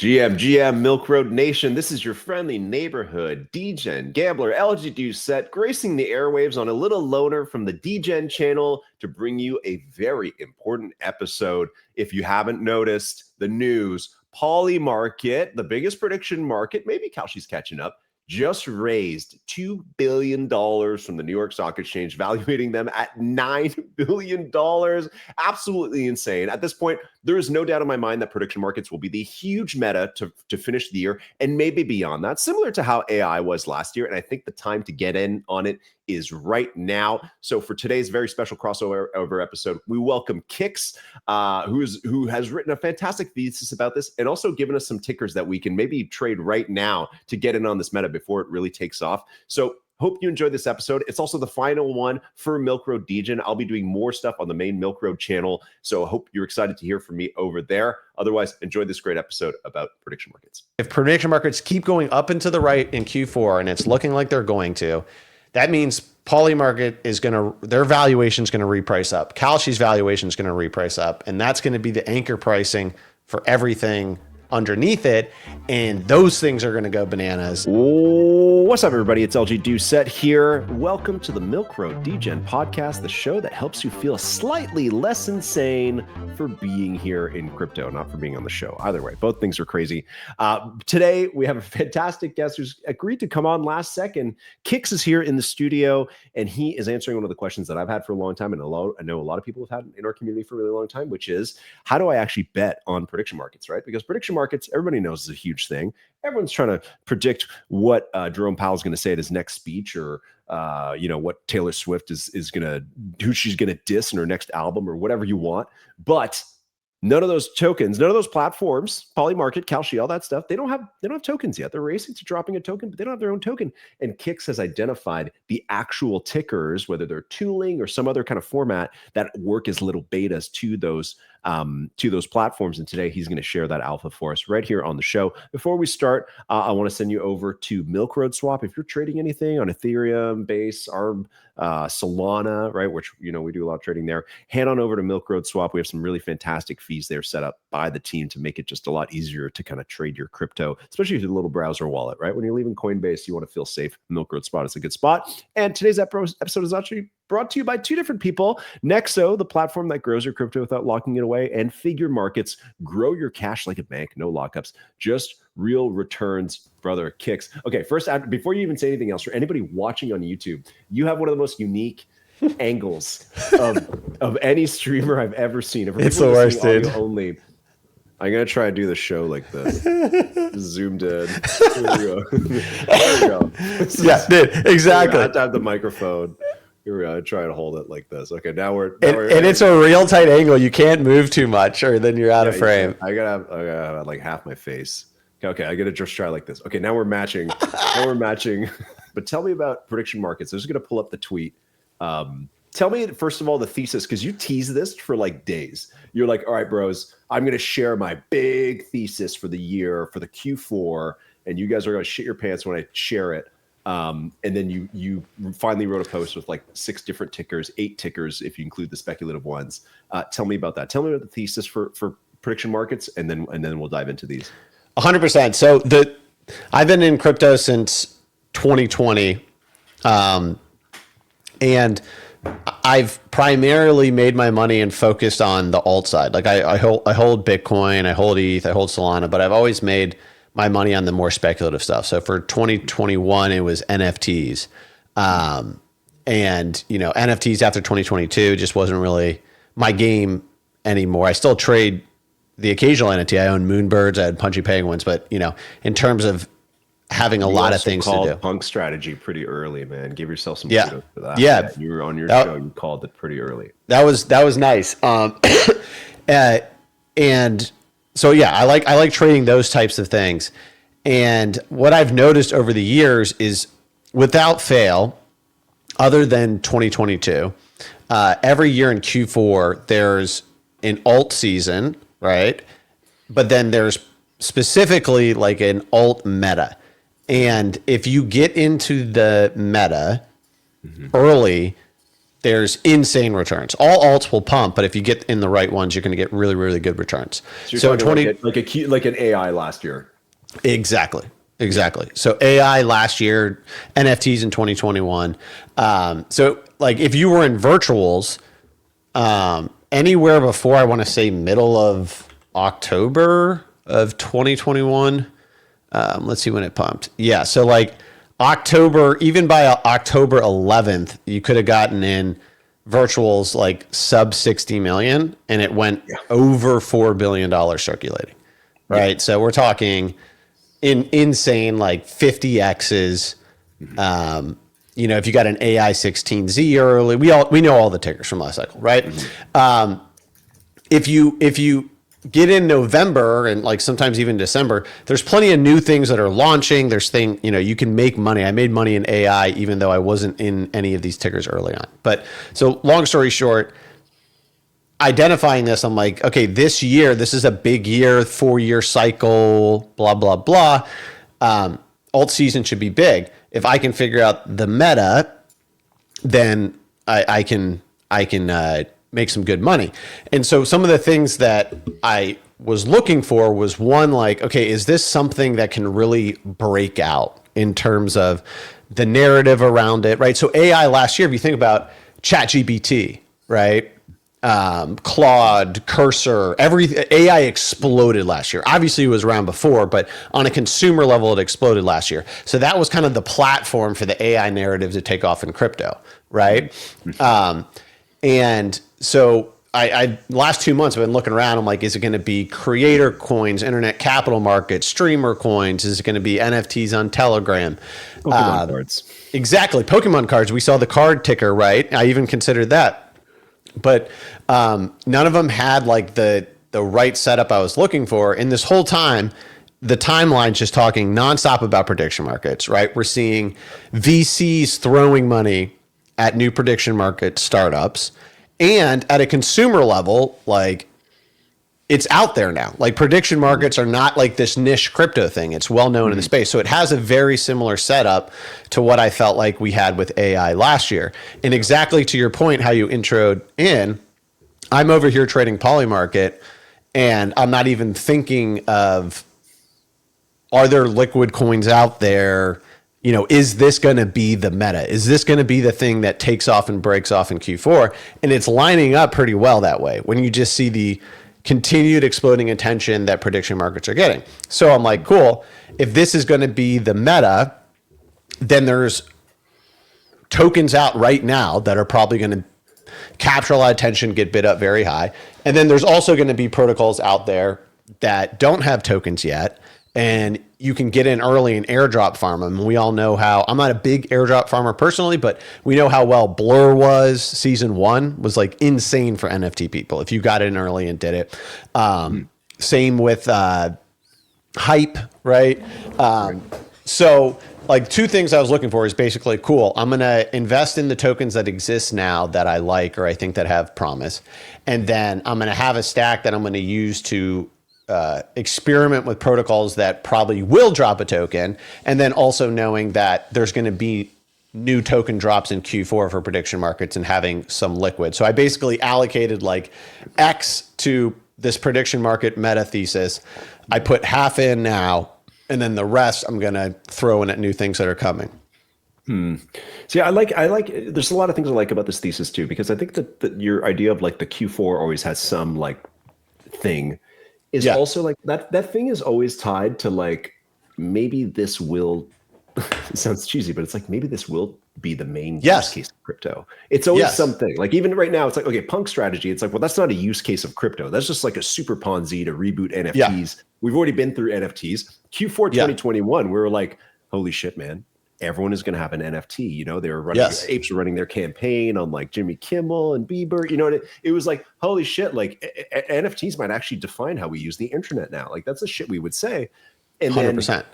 GM, Milk Road Nation, this is your friendly neighborhood Degen gambler LG set gracing the airwaves on a little loner from the Degen channel to bring you a very important episode. If you haven't noticed the news, PolyMarket, the biggest prediction market, maybe Kalshi's catching up, just raised $2 billion from the New York Stock Exchange, valuating them at $9 billion. Absolutely insane. At this point, there is no doubt in my mind that prediction markets will be the huge meta to finish the year and maybe beyond that, similar to how AI was last year. And I think the time to get in on it is right now. So for today's very special crossover episode, we welcome Kix, who has written a fantastic thesis about this and also given us some tickers that we can maybe trade right now to get in on this meta before it really takes off. So hope you enjoyed this episode. It's also the final one for Milk Road Degen. I'll be doing more stuff on the main Milk Road channel, so I hope you're excited to hear from me over there. Otherwise, enjoy this great episode about prediction markets. If prediction markets keep going up and to the right in Q4, and it's looking like they're going to, that means PolyMarket is their valuation is going to reprice up. Kalshi's valuation is going to reprice up, and that's going to be the anchor pricing for everything underneath it, and those things are going to go bananas. What's up, everybody? It's LG Doucette here. Welcome to the Milk Road Degen podcast, the show that helps you feel slightly less insane for being here in crypto, not for being on the show. Either way, both things are crazy. Today, we have a fantastic guest who's agreed to come on last second. Kix is here in the studio, and he is answering one of the questions that I've had for a long time, and I know a lot of people have had in our community for a really long time, which is, how do I actually bet on prediction markets, right? Because prediction markets, everybody knows, is a huge thing. Everyone's trying to predict what Jerome Powell's going to say at his next speech, or what Taylor Swift is going to, who she's going to diss in her next album, or whatever you want. But none of those tokens, none of those platforms, PolyMarket, Kalshi, all that stuff, they don't have tokens yet. They're racing to dropping a token, but they don't have their own token. And Kix has identified the actual tickers, whether they're tooling or some other kind of format, that work as little betas to those platforms. And today he's going to share that alpha for us right here on the show. Before we start, I want to send you over to Milk Road Swap. If you're trading anything on Ethereum, Base, ARB, Solana, right, which, we do a lot of trading there, head on over to Milk Road Swap. We have some really fantastic fees there set up by the team to make it just a lot easier to kind of trade your crypto, especially with a little browser wallet, right? When you're leaving Coinbase, you want to feel safe. Milk Road Spot is a good spot. And today's episode is actually brought to you by two different people. Nexo, the platform that grows your crypto without locking it away, and Figure Markets, grow your cash like a bank, no lockups, just real returns, brother. Kix. Okay, first, before you even say anything else, for anybody watching on YouTube, you have one of the most unique angles of any streamer I've ever seen. It's the worst, dude. Only. I'm going to try and do the show like this. Zoomed in. Here we go. There we go. Yeah, dude, exactly. I have to have the microphone. Here we go. I try to hold it like this. Okay, now we're and it's a real tight angle. You can't move too much, or then you're out of frame. I gotta have like half my face. Okay, I gotta just try like this. Okay, now we're matching. But tell me about prediction markets. I'm just gonna pull up the tweet. Tell me first of all the thesis, because you teased this for like days. You're like, all right, bros, I'm gonna share my big thesis for the year for the Q4, and you guys are gonna shit your pants when I share it. And then you finally wrote a post with like 6 different tickers, 8 tickers if you include the speculative ones. Tell me about that. Tell me about the thesis for prediction markets, and then we'll dive into these. 100%. So I've been in crypto since 2020, and I've primarily made my money and focused on the alt side. Like I hold Bitcoin, I hold ETH, I hold Solana, but I've always made my money on the more speculative stuff. So for 2021, it was NFTs. And, NFTs after 2022 just wasn't really my game anymore. I still trade the occasional NFT. I own Moonbirds, I had Punchy Penguins, but, in terms of having a lot of things to do. Punk strategy pretty early, man. Give yourself some kudos for that. Yeah. You were on your show, you called it pretty early. That was nice. And so yeah, I like trading those types of things. And what I've noticed over the years is, without fail, other than 2022, every year in Q4 there's an alt season, right? But then there's specifically like an alt meta. And if you get into the meta early, there's insane returns. All alts will pump, but if you get in the right ones, you're going to get really, really good returns. So you're talking like an AI last year. Exactly. So AI last year, NFTs in 2021. So like if you were in virtuals, anywhere before, I want to say middle of October of 2021. Let's see when it pumped. Yeah. So like October, even by October 11th, you could have gotten in virtuals like sub 60 million, and it went over $4 billion circulating. Right. Yeah. So we're talking insane, like 50Xs. You know, if you got an AI 16Z early, we know all the tickers from last cycle, right? Mm-hmm. If you get in November and like sometimes even December, there's plenty of new things that are launching. You can make money. I made money in AI even though I wasn't in any of these tickers early on. But so long story short, identifying this, I'm like, okay, this year, this is a big year, 4-year cycle, blah, blah, blah. Alt season should be big. If I can figure out the meta, then I can make some good money. And so some of the things that I was looking for was one, like, okay, is this something that can really break out in terms of the narrative around it, right? So AI last year, if you think about ChatGPT, right? Claude, Cursor, AI exploded last year. Obviously it was around before, but on a consumer level, it exploded last year. So that was kind of the platform for the AI narrative to take off in crypto, right? And so I last 2 months I've been looking around. I'm like, is it going to be creator coins, internet capital markets, streamer coins? Is it going to be NFTs on Telegram? Pokemon cards. Exactly. Pokemon cards. We saw the card ticker, right? I even considered that. But none of them had like the right setup I was looking for. And this whole time, the timeline's just talking nonstop about prediction markets, right? We're seeing VCs throwing money at new prediction market startups. And at a consumer level, like it's out there now. Like prediction markets are not like this niche crypto thing. It's well known in the space. So it has a very similar setup to what I felt like we had with AI last year. And exactly to your point, how you introed in, I'm over here trading PolyMarket and I'm not even thinking of, are there liquid coins out there? You know, is this going to be the meta? Is this going to be the thing that takes off and breaks off in Q4? And it's lining up pretty well that way when you just see the continued exploding attention that prediction markets are getting. So I'm like, cool. If this is going to be the meta, then there's tokens out right now that are probably going to capture a lot of attention, get bid up very high. And then there's also going to be protocols out there that don't have tokens yet. And you can get in early and airdrop farm them. We all know how, I'm not a big airdrop farmer personally, but we know how well Blur was. Season 1 was like insane for NFT people if you got in early and did it. Same with Hype, right? So like 2 things I was looking for is basically, cool, I'm going to invest in the tokens that exist now that I like or I think that have promise. And then I'm going to have a stack that I'm going to use to experiment with protocols that probably will drop a token, and then also knowing that there's going to be new token drops in Q4 for prediction markets and having some liquid. So I basically allocated like X to this prediction market meta thesis. I put half in now, and then the rest I'm going to throw in at new things that are coming. See, I like, there's a lot of things I like about this thesis too, because I think that your idea of like the Q4 always has some like thing is also like that thing is always tied to like, maybe this will, it sounds cheesy, but it's like, maybe this will be the main use case of crypto. It's always something like, even right now, it's like, okay, punk strategy. It's like, well, that's not a use case of crypto. That's just like a super Ponzi to reboot NFTs. Yeah. We've already been through NFTs. Q4 2021, we were like, holy shit, man. Everyone is going to have an NFT. You know, they were running, apes were running their campaign on like Jimmy Kimmel and Bieber. You know, and it was like, holy shit, like NFTs might actually define how we use the internet now. Like that's the shit we would say. And 100%.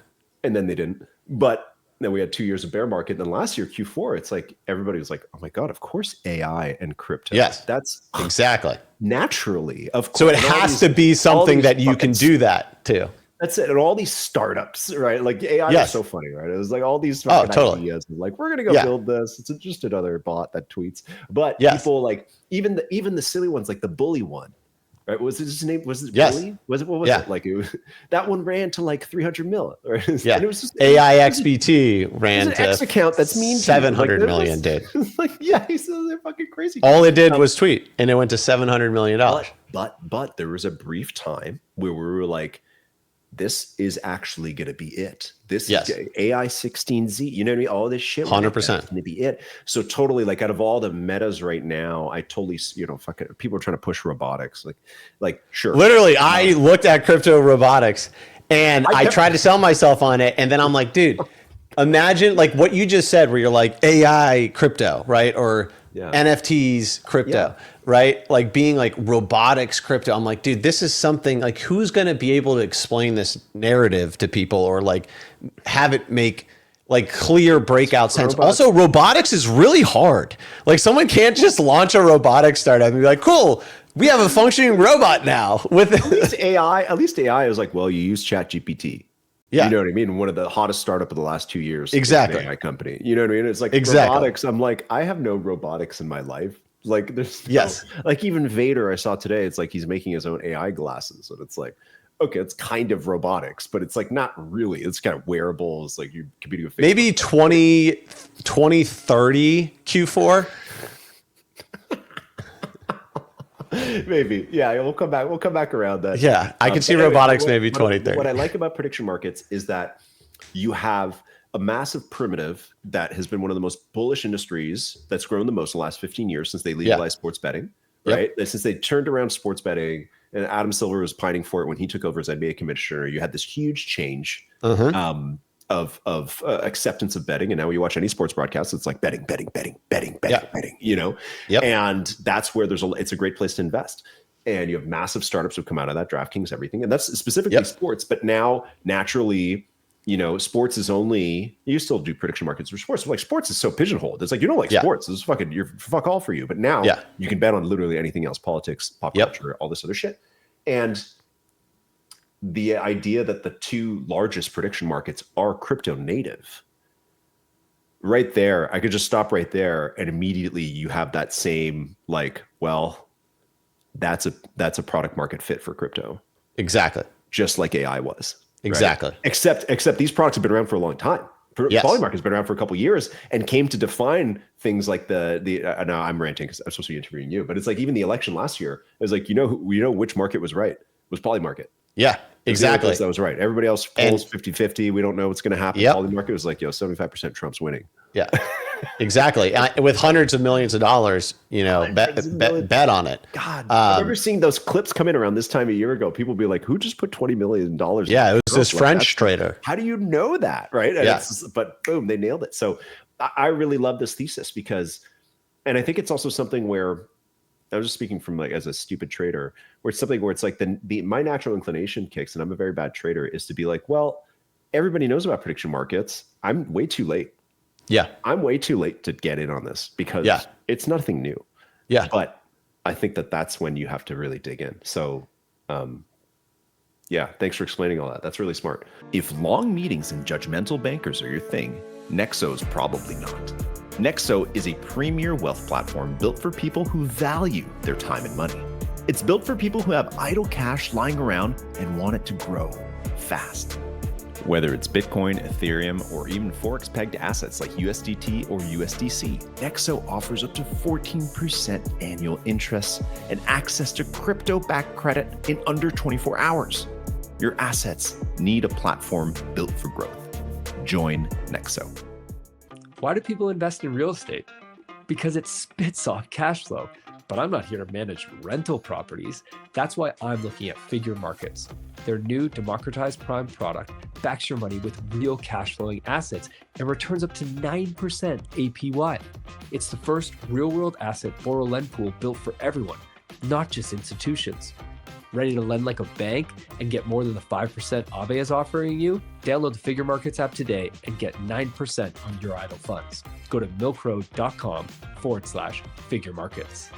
Then they didn't. But then we had 2 years of bear market. And then last year, Q4, it's like everybody was like, oh my God, of course, AI and crypto. Yes, that's exactly. Naturally, of course. So it has to be something that you can do that too. That's it. And all these startups, right? Like AI was so funny, right? It was like all these fucking ideas. Like, we're gonna go build this. It's just another bot that tweets. But people like even the silly ones, like the bully one, right? Was his name? Was it bully? Was it what was it? Like it was, that one ran to like 300 mil. Right? And it was just AIXBT ran to X account that's mean 700 million. Did like he's they're fucking crazy. All it did was tweet, and it went to $700 million. But there was a brief time where we were like, this is actually going to be it. This is AI 16Z, you know what I mean? All this shit 100% going to be it. So totally, like, out of all the metas right now, I totally, fucking people are trying to push robotics. Like sure. Literally, I looked at crypto robotics and I tried to sell myself on it. And then I'm like, dude, imagine like what you just said, where you're like AI crypto, right? Or NFTs crypto, right? Like being like robotics crypto. I'm like, dude, this is something like, who's going to be able to explain this narrative to people or like have it make like clear breakout sense? Also, robotics is really hard. Like someone can't just launch a robotics startup and be like, cool, we have a functioning robot now. With at least AI is like, well, you use ChatGPT. You know what I mean? One of the hottest startup of the last 2 years. Exactly. AI company. You know what I mean? It's like robotics. I'm like, I have no robotics in my life. Like there's like even Vader I saw today, it's like he's making his own AI glasses. And it's like, okay, it's kind of robotics, but it's like not really. It's kind of wearables. Like you're competing with Facebook. Maybe 2030 Q4. Maybe. Yeah, we'll come back around that. Yeah, I can see robotics maybe 2030. What I like about prediction markets is that you have a massive primitive that has been one of the most bullish industries that's grown the most in the last 15 years since they legalized sports betting, right? Since they turned around sports betting, and Adam Silver was pining for it when he took over as NBA commissioner, you had this huge change of acceptance of betting. And now when you watch any sports broadcast, it's like betting, you know? And that's where it's a great place to invest. And you have massive startups who come out of that, DraftKings, everything. And that's specifically sports. But now, naturally, sports is only, you still do prediction markets for sports. But like sports is so pigeonholed. It's like, you don't like sports. This is fuck all for you. But now you can bet on literally anything else, politics, pop culture, all this other shit. And the idea that the two largest prediction markets are crypto native, right there, I could just stop right there and immediately you have that same like, well, that's a product market fit for crypto. Exactly. Just like AI was. Exactly. Right? Except these products have been around for a long time. PolyMarket has been around for a couple of years and came to define things like now I'm ranting because I'm supposed to be interviewing you, but it's like even the election last year, it was like, which market was right? It was PolyMarket. Yeah, exactly. That was right. Everybody else polls 50-50. We don't know what's going to happen. PolyMarket was like, 75% Trump's winning. Yeah, exactly. With hundreds of millions of dollars, bet on it. God, I remember seeing those clips come in around this time a year ago. People be like, who just put $20 million? Yeah, it was this French trader. How do you know that? Right. And but boom, they nailed it. So I really love this thesis and I think it's also something where, I was just speaking from like as a stupid trader, where it's something where it's like my natural inclination kicks, and I'm a very bad trader, is to be like, well, everybody knows about prediction markets. I'm way too late. Yeah. I'm way too late to get in on this because it's nothing new. Yeah. But I think that's when you have to really dig in. So, thanks for explaining all that. That's really smart. If long meetings and judgmental bankers are your thing, Nexo's probably not. Nexo is a premier wealth platform built for people who value their time and money. It's built for people who have idle cash lying around and want it to grow fast. Whether it's Bitcoin, Ethereum, or even Forex-pegged assets like USDT or USDC, Nexo offers up to 14% annual interest and access to crypto-backed credit in under 24 hours. Your assets need a platform built for growth. Join Nexo. Why do people invest in real estate? Because it spits off cash flow. But I'm not here to manage rental properties. That's why I'm looking at Figure Markets. Their new democratized prime product backs your money with real cash flowing assets and returns up to 9% APY. It's the first real world asset borrow lend pool built for everyone, not just institutions. Ready to lend like a bank and get more than the 5% Aave is offering you? Download the Figure Markets app today and get 9% on your idle funds. Go to milkroad.com/Figure Markets.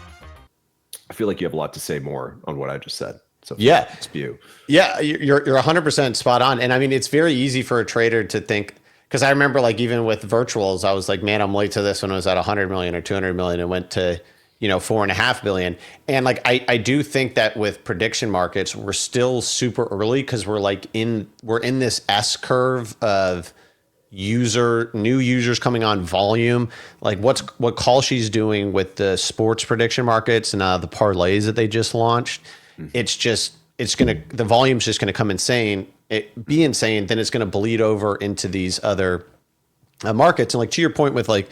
I feel like you have a lot to say more on what I just said. So yeah, Spew. Yeah, you're 100% spot on. And I mean, it's very easy for a trader to think, because I remember like even with virtuals, I was like, man, I'm late to this when it was at 100 million or 200 million and went to, 4.5 billion. And like, I do think that with prediction markets, we're still super early because we're in this S curve of new users coming on volume. Like what Kalshi's doing with the sports prediction markets and the parlays that they just launched. The volume's just going to come insane. Be insane, then it's going to bleed over into these other markets. And like to your point with like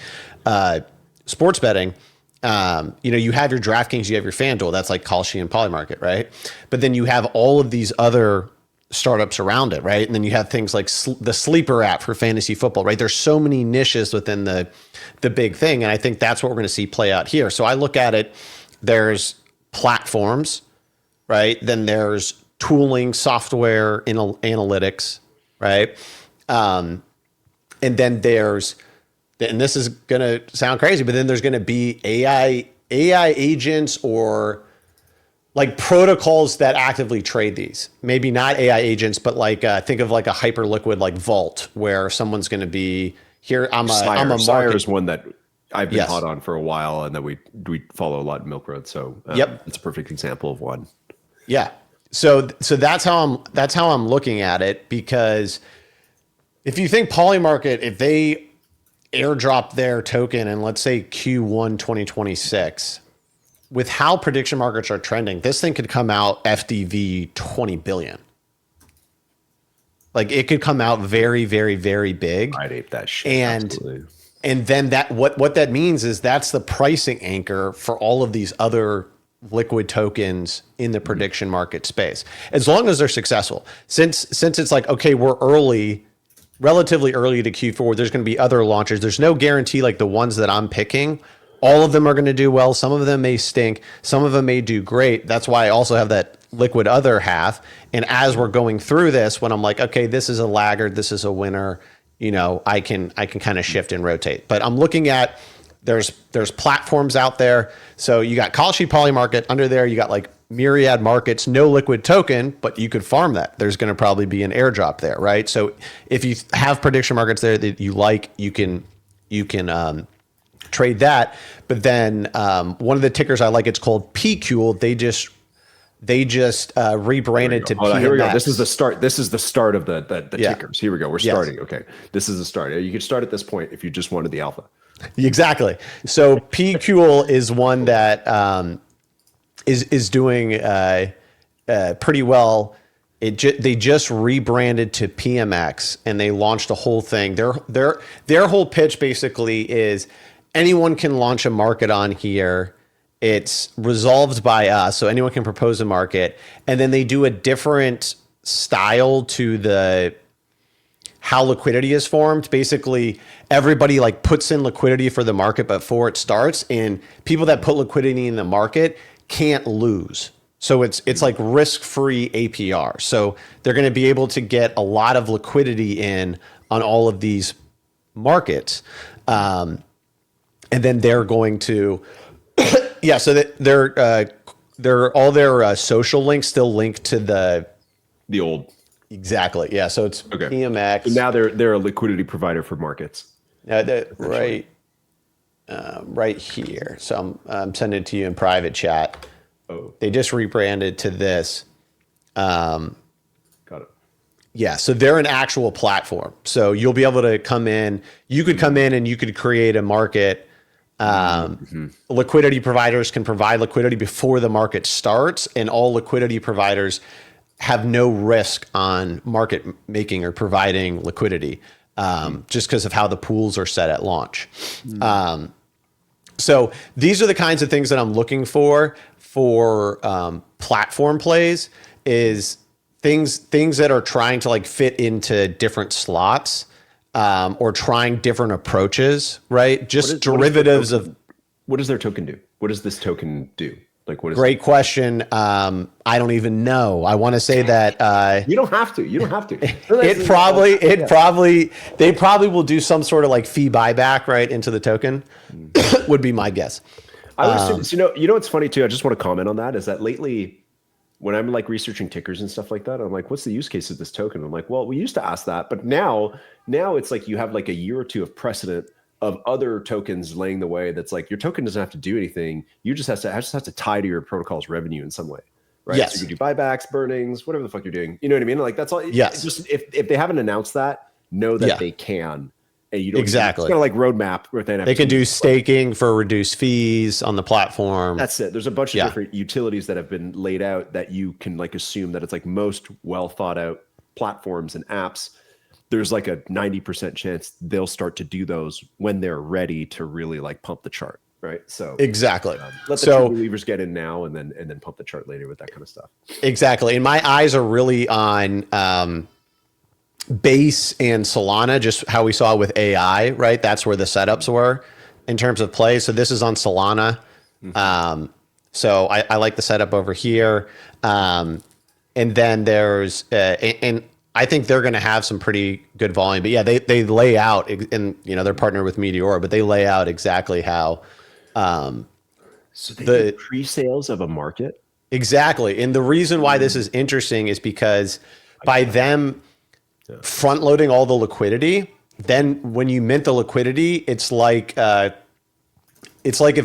sports betting, you have your DraftKings, you have your FanDuel, that's like Kalshi and PolyMarket, right? But then you have all of these other startups around it, right? And then you have things like the Sleeper app for fantasy football, right? There's so many niches within the big thing, and I think that's what we're going to see play out here. So I look at it, there's platforms, right? Then there's tooling, software, analytics, right? And then and this is going to sound crazy, but then there's going to be AI agents or like protocols that actively trade these. Maybe not AI agents, but like think of like a hyperliquid like Vault, where someone's going to be here. I'm a Sire is one that I've been hot on for a while, and that we follow a lot in Milk Road. So it's a perfect example of one. Yeah. So that's how I'm looking at it, because if you think PolyMarket, if they airdrop their token in, let's say Q1 2026, with how prediction markets are trending, this thing could come out FDV 20 billion. Like it could come out very, very, very big. I'd ape that shit. And then what that means is that's the pricing anchor for all of these other liquid tokens in the prediction market space, as long as they're successful. Since it's like, okay, we're relatively early to Q4, there's going to be other launches. There's no guarantee like the ones that I'm picking, all of them are going to do well. Some of them may stink. Some of them may do great. That's why I also have that liquid other half. And as we're going through this, when I'm like, okay, this is a laggard, this is a winner, I can kind of shift and rotate. But I'm looking at, there's platforms out there. So you got Kalshi PolyMarket under there. You got like myriad markets, no liquid token, but you could farm that. There's going to probably be an airdrop there, right? So if you have prediction markets there that you like, you can trade that. But then one of the tickers I like, it's called PQL. They just rebranded to PMX. Here we go. This is the start. This is the start of the tickers. Here we go. We're starting. Okay. This is the start. You could start at this point if you just wanted the alpha. Exactly. So PQL is one that is doing pretty well. They just rebranded to PMX and they launched a whole thing. Their whole pitch basically is anyone can launch a market on here. It's resolved by us, so anyone can propose a market, and then they do a different style to how liquidity is formed. Basically, everybody like puts in liquidity for the market before it starts, and people that put liquidity in the market can't lose. So it's like risk-free APR. So they're going to be able to get a lot of liquidity in on all of these markets, and then they're going to. Yeah, so they're all their social links still linked to the old. Exactly. Yeah. So it's okay. PMX. So now they're a liquidity provider for markets. Right here. So I'm sending it to you in private chat. Oh. They just rebranded to this. Got it. Yeah. So they're an actual platform. So you'll be able to come in. You could come in and you could create a market. Liquidity providers can provide liquidity before the market starts, and all liquidity providers have no risk on market making or providing liquidity, just because of how the pools are set at launch. So these are the kinds of things that I'm looking for platform plays, is things that are trying to like fit into different slots. Or trying different approaches, right? Just derivatives of. What does their token do? What does this token do? Like, what is? Great question. I don't even know. I want to say that. You don't have to. You don't have to. They probably will do some sort of like fee buyback right into the token. Would be my guess. I would assume. So, you know what's funny too? I just want to comment on that. Is that lately, when I'm like researching tickers and stuff like that, I'm like, what's the use case of this token? I'm like, well, we used to ask that, but now it's like you have like a year or two of precedent of other tokens laying the way. That's like your token doesn't have to do anything. You just have to tie to your protocol's revenue in some way, right? Yes. So you can do buybacks, burnings, whatever the fuck you're doing. You know what I mean? Like that's all. Yes. Just if they haven't announced that, know that they can. And you don't exactly. It's kind of like roadmap with NFT. They can do staking for reduced fees on the platform. That's it. There's a bunch of different utilities that have been laid out that you can like assume that it's like most well thought out platforms and apps. There's like a 90% chance they'll start to do those when they're ready to really like pump the chart, right? So exactly. Let the true believers get in now and then pump the chart later with that kind of stuff. Exactly. And my eyes are really on Base and Solana, just how we saw with AI, right? That's where the setups were in terms of play. So this is on Solana. So I like the setup over here. And then there's, and I think they're going to have some pretty good volume. But yeah, they lay out, and they're partnered with Meteor, but they lay out exactly how. So they do pre-sales of a market? Exactly. And the reason why this is interesting is because by them front loading all the liquidity, then when you mint the liquidity, it's like if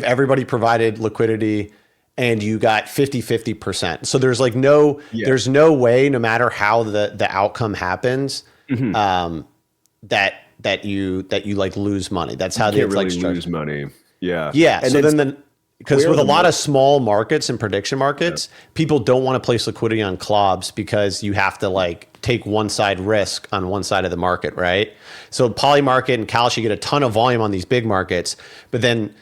everybody provided liquidity and you got 50-50%. So there's like there's no way, no matter how the outcome happens, that you like lose money. That's how they really lose money. Yeah. Yeah. And so then because with a lot of small markets and prediction markets, people don't want to place liquidity on clubs because you have to like take one side risk on one side of the market, right? So PolyMarket and Kalshi get a ton of volume on these big markets, but then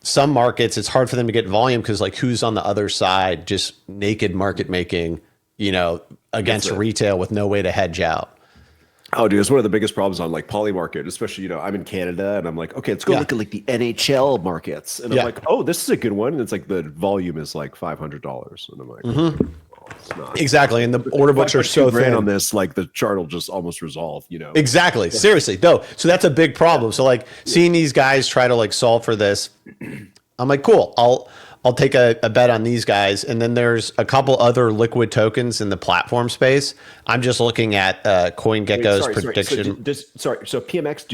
some markets, it's hard for them to get volume because like who's on the other side, just naked market making, against retail with no way to hedge out. Oh, dude, it's one of the biggest problems on like PolyMarket, especially, I'm in Canada and I'm like, okay, let's go look at like the NHL markets. And I'm like, oh, this is a good one. And it's like the volume is like $500. And I'm like, it's not. Exactly. And the order books are so thin on this, like the chart will just almost resolve, Exactly. Seriously, though. So that's a big problem. So like seeing these guys try to like solve for this, I'm like, cool, I'll take a bet on these guys. And then there's a couple other liquid tokens in the platform space. I'm just looking at CoinGecko's prediction. So PMX,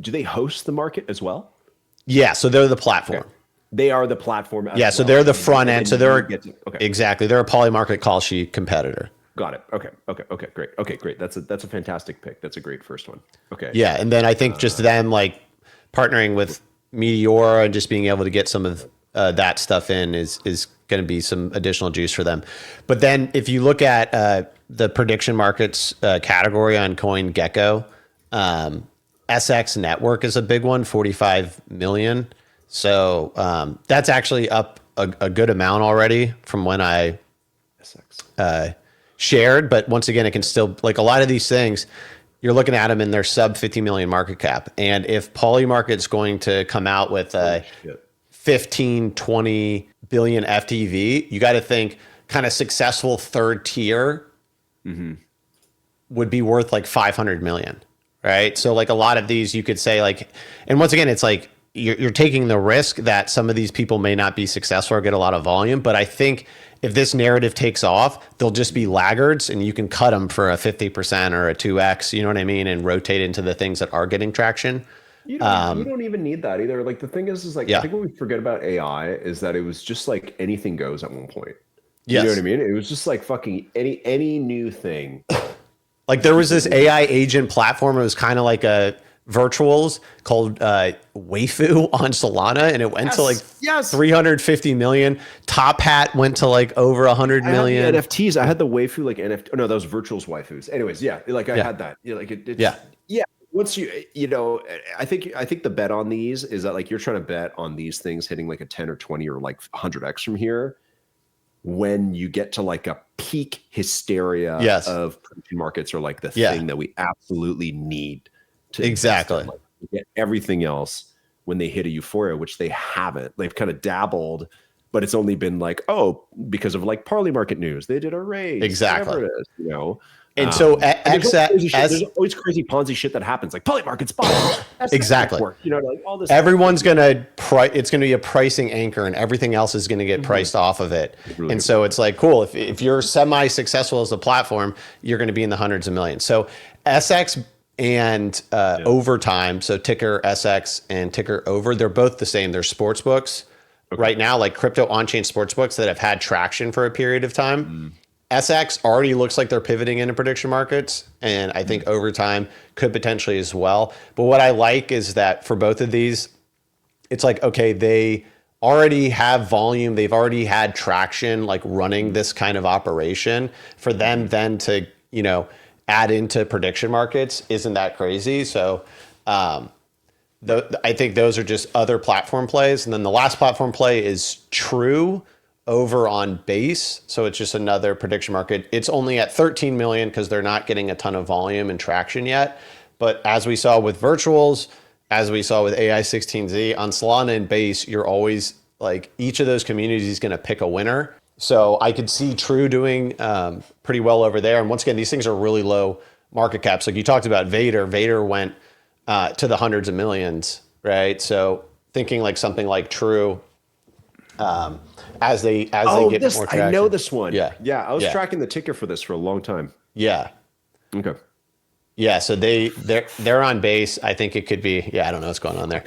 do they host the market as well? Yeah, so they're the platform. Okay. They are the platform. So they're the front end. So exactly. They're a PolyMarket call sheet competitor. Got it. Okay. Great. That's a fantastic pick. That's a great first one. Okay. Yeah, and then I think just them like partnering with Meteor and just being able to get some of that stuff in is going to be some additional juice for them. But then if you look at the prediction markets category on CoinGecko, SX Network is a big one, 45 million. So that's actually up a good amount already from when I shared. But once again, it can still, like a lot of these things, you're looking at them and they're sub 50 million market cap. And if PolyMarket's going to come out with 15, 20 billion FTV, you got to think kind of successful third tier would be worth like 500 million, right? So like a lot of these you could say like, and once again, it's like you're taking the risk that some of these people may not be successful or get a lot of volume. But I think if this narrative takes off, they'll just be laggards and you can cut them for a 50% or a 2X, you know what I mean? And rotate into the things that are getting traction. You don't even need that either. Like the thing is like, I think what we forget about AI is that it was just like anything goes at one point. You know what I mean? It was just like fucking any new thing. Like there was this AI agent platform. It was kind of like a virtuals called Waifu on Solana, and it went to like 350 million. Top Hat went to like over 100 million. I had the NFTs. I had the Waifu like NFT. Oh no, those virtuals waifus. Anyways, I had that. Once I think the bet on these is that like you're trying to bet on these things hitting like a 10 or 20 or like 100x from here when you get to like a peak hysteria of prediction markets or like the thing that we absolutely need to get everything else when they hit a euphoria, which they haven't. They've kind of dabbled, but it's only been like, because of like PolyMarket news, they did a raise. Exactly. Whatever it is, And so there's always crazy Ponzi shit that happens, like PolyMarket spot. Exactly. Network, like all this. Everyone's gonna it's gonna be a pricing anchor, and everything else is gonna get priced off of it. Really and so it's like cool if you're semi-successful as a platform, you're gonna be in the hundreds of millions. So SX and Overtime, so ticker SX and ticker Over, they're both the same. They're sports books right now, like crypto on-chain sports books that have had traction for a period of time. SX already looks like they're pivoting into prediction markets, and I think Overtime could potentially as well. But what I like is that for both of these, it's like, okay, they already have volume. They've already had traction, like running this kind of operation. For them then to, add into prediction markets isn't that crazy. So I think those are just other platform plays. And then the last platform play is True over on Base. So it's just another prediction market. It's only at 13 million because they're not getting a ton of volume and traction yet. But as we saw with virtuals, as we saw with AI16Z, on Solana and Base, you're always like, each of those communities is going to pick a winner. So I could see True doing pretty well over there. And once again, these things are really low market caps. Like you talked about Vader. Vader went to the hundreds of millions, right? So thinking like something like True, as they get more traction. I know this one. Yeah. I was tracking the ticker for this for a long time. Yeah. Okay. Yeah, so they're on Base. I think it could be. Yeah, I don't know what's going on there.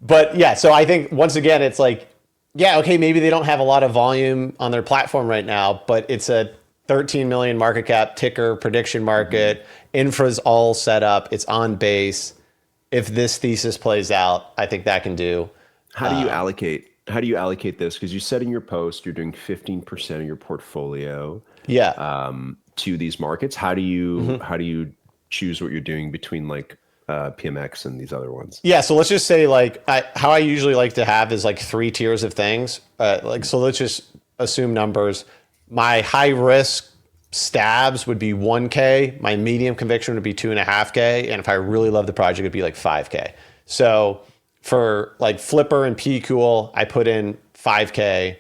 But yeah, so I think once again, it's like, yeah, okay, maybe they don't have a lot of volume on their platform right now, but it's a 13 million market cap ticker prediction market. Infra's all set up. It's on Base. If this thesis plays out, I think that can do. How do you allocate? How do you allocate this? Because you said in your post you're doing 15% of your portfolio. Yeah. To these markets. How do you choose what you're doing between like PMX and these other ones? Yeah. So let's just say like how I usually like to have is like 3 tiers of things. So let's just assume numbers. My high risk stabs would be 1K. My medium conviction would be 2.5K. And if I really love the project, it'd be like 5K. So for like Flipr and P-Cool, I put in 5K.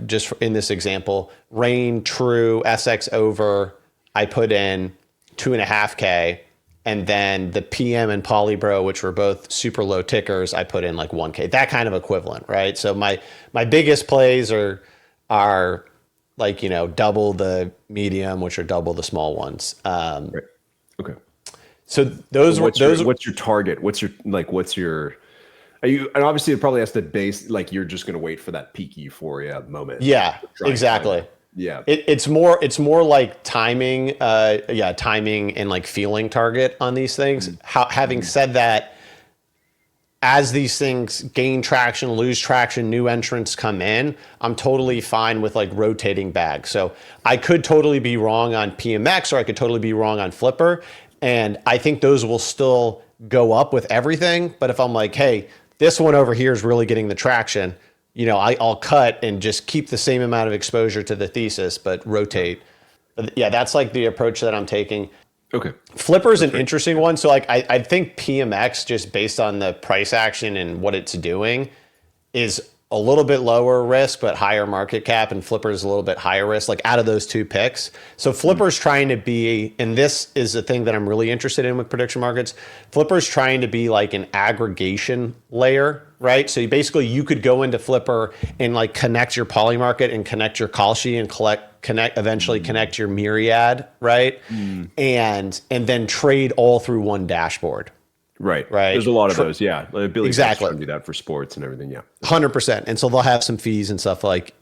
Just in this example, Rain, True, SX Over, I put in 2.5K. And then the PM and Polybro, which were both super low tickers, I put in like 1K. That kind of equivalent, right? So my biggest plays are like, double the medium, which are double the small ones. Right. Okay. So what's your target? And obviously it probably has to base, like you're just going to wait for that peak euphoria moment. Yeah, exactly. Yeah. It's more like timing, timing and like feeling target on these things. Having said that, as these things gain traction, lose traction, new entrants come in, I'm totally fine with like rotating bags. So I could totally be wrong on PMX or I could totally be wrong on Flipr. And I think those will still go up with everything. But if I'm like, hey, this one over here is really getting the traction, I'll cut and just keep the same amount of exposure to the thesis, but rotate. But yeah, that's like the approach that I'm taking. Okay. Flipr is an interesting one. So like, I think PMX, just based on the price action and what it's doing, is a little bit lower risk, but higher market cap, and Flipr is a little bit higher risk, like out of those 2 picks. So Flipper's trying to be, and this is the thing that I'm really interested in with prediction markets, Flipper's trying to be like an aggregation layer, right? So you could go into Flipr and like connect your PolyMarket and connect your Kalshi and eventually connect your Myriad, right? And then trade all through one dashboard. Right. There's a lot of those. Yeah. Billy exactly. Trying to do that for sports and everything. Yeah. 100%. And so they'll have some fees and stuff like,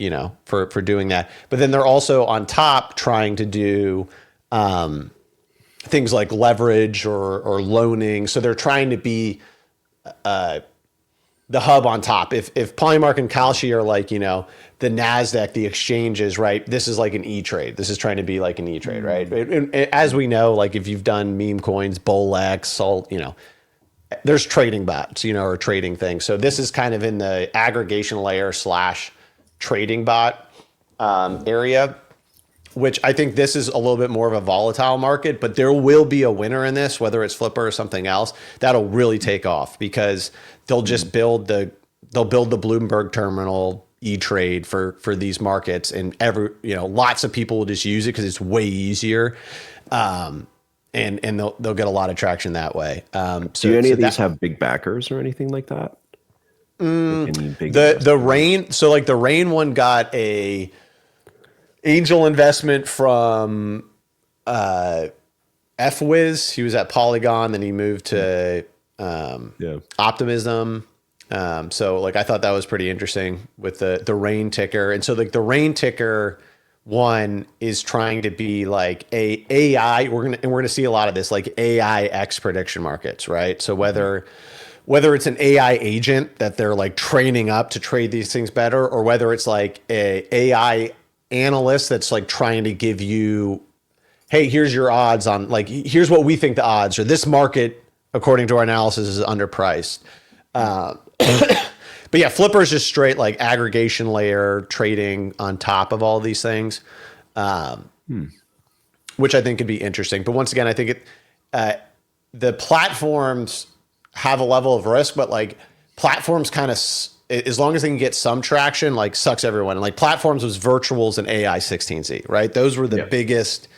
for doing that. But then they're also on top trying to do things like leverage or loaning. So they're trying to be the hub on top. If PolyMarket and Kalshi are like, the NASDAQ, the exchanges, right? This is like an E-Trade. This is trying to be like an E-Trade, right? And as we know, like if you've done meme coins, BullX, all, there's trading bots, or trading things. So this is kind of in the aggregation layer / trading bot area, which I think this is a little bit more of a volatile market, but there will be a winner in this, whether it's Flipr or something else, that'll really take off because they'll just build the Bloomberg terminal, E-Trade for these markets, and lots of people will just use it because it's way easier. And they'll get a lot of traction that way. Do any of these have big backers or anything like that? The Rain, so like the Rain one got a angel investment from FWiz. He was at Polygon, then he moved to Optimism. So like I thought that was pretty interesting with the Rain ticker. And so like the Rain ticker one is trying to be like a AI. We're gonna see a lot of this, like AI X prediction markets, right? So whether it's an AI agent that they're like training up to trade these things better, or whether it's like a AI analyst that's like trying to give you, hey, here's your odds on, like, here's what we think the odds, or this market, according to our analysis, is underpriced. But yeah, Flipr is just straight like aggregation layer trading on top of all of these things, which I think could be interesting. But once again, I think the platforms have a level of risk, but like platforms kind of, as long as they can get some traction, like sucks everyone. And like platforms was virtuals and AI 16Z, right? Those were the biggest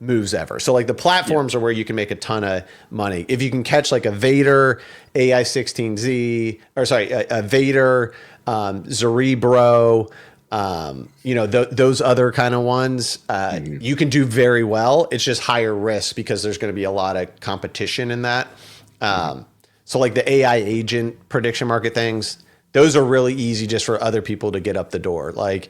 moves ever. So like the platforms are where you can make a ton of money. If you can catch like a Vader, AI 16Z, or sorry, a Vader, Cerebro, those other kind of ones, you can do very well. It's just higher risk because there's going to be a lot of competition in that. So like the AI agent prediction market things, those are really easy just for other people to get up the door. Like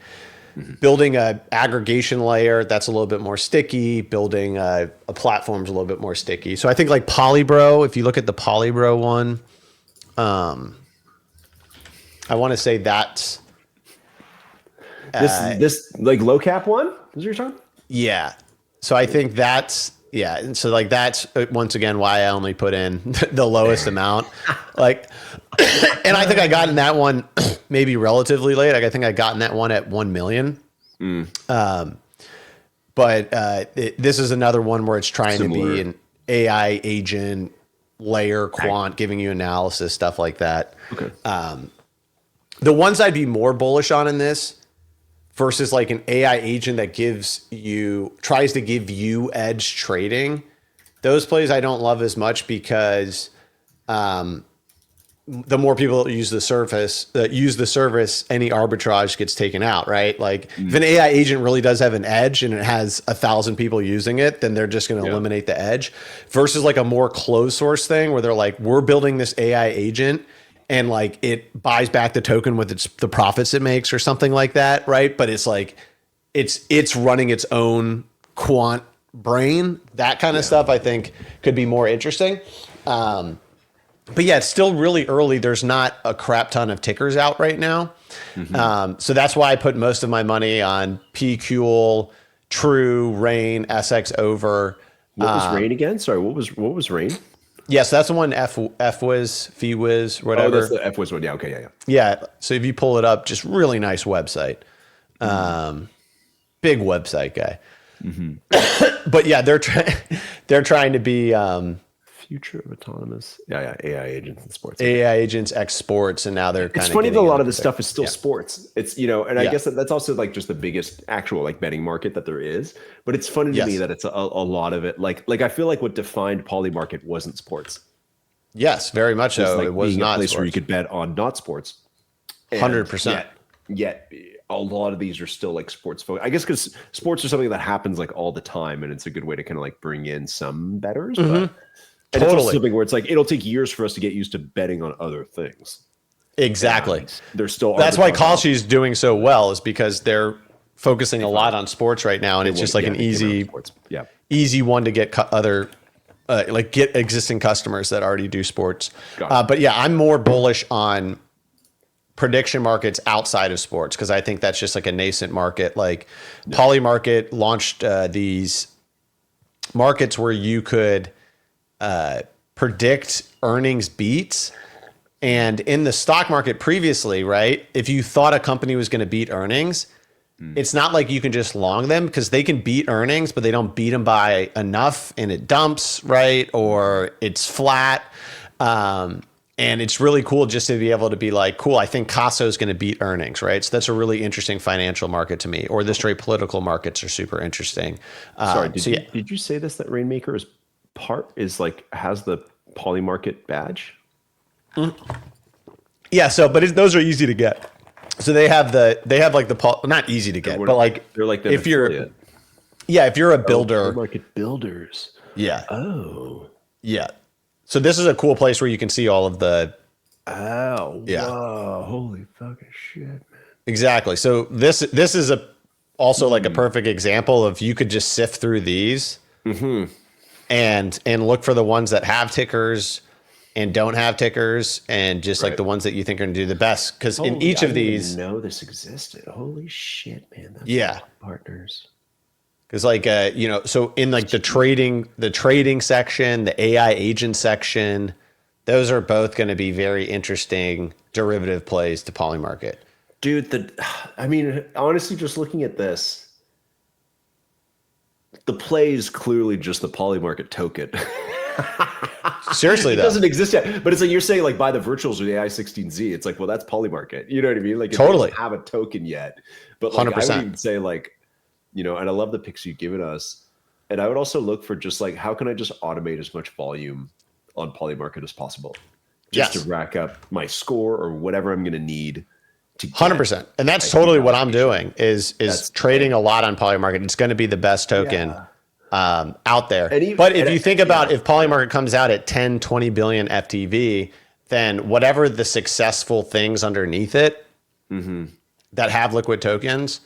building a aggregation layer, that's a little bit more sticky. Building a platform's a little bit more sticky. So I think like Polybro, if you look at the Polybro one, I want to say that's this like low cap one. Is what you're talking? Yeah. So I think that's. Yeah, and so like that's once again why I only put in the lowest amount. Like, and I think I got in that one maybe relatively late. Like I think I got in that one at 1 million. But this is another one where it's trying to be an AI agent layer quant, giving you analysis, stuff like that. Okay. The ones I'd be more bullish on in this versus like an AI agent that tries to give you edge trading. Those plays I don't love as much because the more people that use the service, any arbitrage gets taken out, right? Like if an AI agent really does have an edge and it has 1,000 people using it, then they're just going to eliminate the edge versus like a more closed source thing where they're like, we're building this AI agent and like it buys back the token with the profits it makes or something like that, right? But it's like it's running its own quant brain. That kind of stuff I think could be more interesting. But yeah, it's still really early. There's not a crap ton of tickers out right now. So that's why I put most of my money on PQL, True, Rain, SX over. What was Rain again? Sorry, what was Rain? Yes, that's the one FWiz, FWiz, whatever. Oh, that's the FWiz one. Yeah, okay, yeah. Yeah, so if you pull it up, just really nice website. Big website guy. But yeah, they're trying to be future of autonomous. Yeah, AI agents and sports. AI agents, X sports, and now they're kind of. It's funny that a lot of this stuff is still sports. It's and I guess that's also like just the biggest actual like betting market that there is. But it's funny to me that it's a lot of it. Like I feel like what defined PolyMarket wasn't sports. Yes, very much so. Like it was not a place sports. where you could bet on not sports. 100%. Yet a lot of these are still like sports focused. I guess because sports are something that happens like all the time, and it's a good way to kind of like bring in some bettors. But and it's also something where it's like it'll take years for us to get used to betting on other things. Exactly. And there's still that's why Kalshi is doing so well, is because they're focusing a lot on sports right now, and it's just like an easy one to get get existing customers that already do sports. But yeah, I'm more bullish on prediction markets outside of sports because I think that's just like a nascent market. Like PolyMarket launched these markets where you could predict earnings beats. And in the stock market previously, right, if you thought a company was going to beat earnings, it's not like you can just long them because they can beat earnings, but they don't beat them by enough and it dumps, right? Or it's flat. And it's really cool just to be able to be like, cool, I think Casso is going to beat earnings, right? So that's a really interesting financial market to me. Or the straight political markets are super interesting. Sorry, did you say this, that Rainmaker has the PolyMarket badge? Yeah, so those are easy to get. So they have like not easy to get, but like they're like if you're a builder, market builders. Yeah. Oh. Yeah. So this is a cool place where you can see all of the. Oh. Yeah. Whoa, holy fucking shit, man. Exactly. So this is also like a perfect example of you could just sift through these and look for the ones that have tickers and don't have tickers, and just like the ones that you think are going to do the best. Because in each of these, I didn't know this existed. Holy shit, man! That's partners. Because like so in like the trading section, the AI agent section, those are both going to be very interesting derivative plays to PolyMarket. Dude, honestly, just looking at this, the play is clearly just the PolyMarket token. Seriously, it doesn't exist yet. But it's like you're saying, like, buy the virtuals or the AI16Z. It's like, well, that's PolyMarket. You know what I mean? Like, it doesn't have a token yet. But like, 100%. I would even say, like, and I love the picks you've given us. And I would also look for just like, how can I just automate as much volume on PolyMarket as possible, just to rack up my score or whatever I'm going to need. 100%. And that's totally what I'm doing is trading a lot on PolyMarket. It's going to be the best token out there. But if you think about if PolyMarket comes out at 10, 20 billion FTV, then whatever the successful things underneath it that have liquid tokens,